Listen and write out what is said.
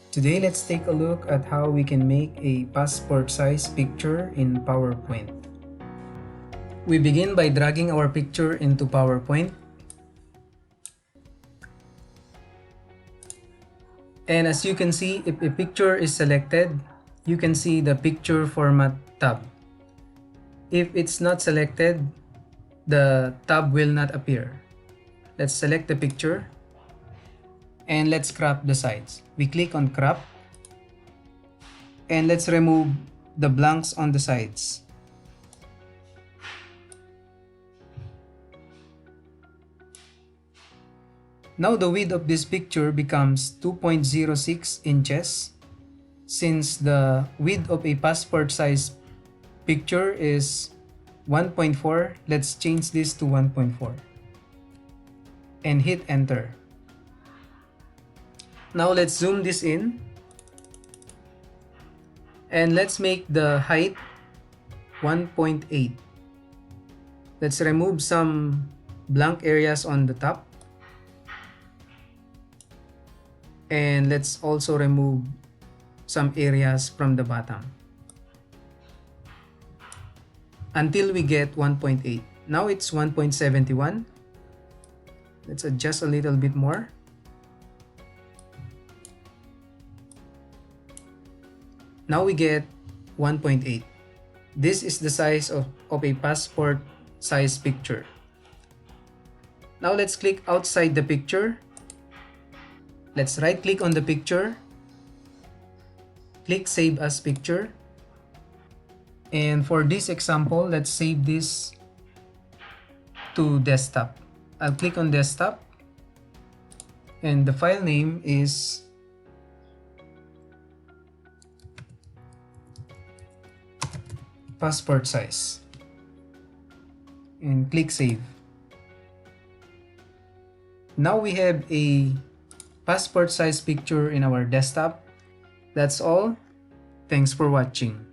Today, let's take a look at how we can make a passport size picture in PowerPoint. We begin by dragging our picture into PowerPoint. And as you can see, if a picture is selected, you can see the picture format tab. If it's not selected, the tab will not appear. Let's select the picture and let's crop the sides. We click on crop and let's remove the blanks on the sides. Now the width of this picture becomes 2.06 inches. Since the width of a passport size picture is 1.4, let's change this to 1.4 and hit enter. Now let's zoom this in and let's make the height 1.8. Let's remove some blank areas on the top. And let's also remove some areas from the bottom until we get 1.8. Now it's 1.71. Let's adjust a little bit more. Now we get 1.8. This is the size of a passport size picture. Now let's click outside the picture. Let's right click on the picture, click Save as Picture, and for this example, let's save this to desktop. I'll click on desktop and the file name is passport size and click Save. Now we have a passport size picture in our desktop. That's all. Thanks for watching.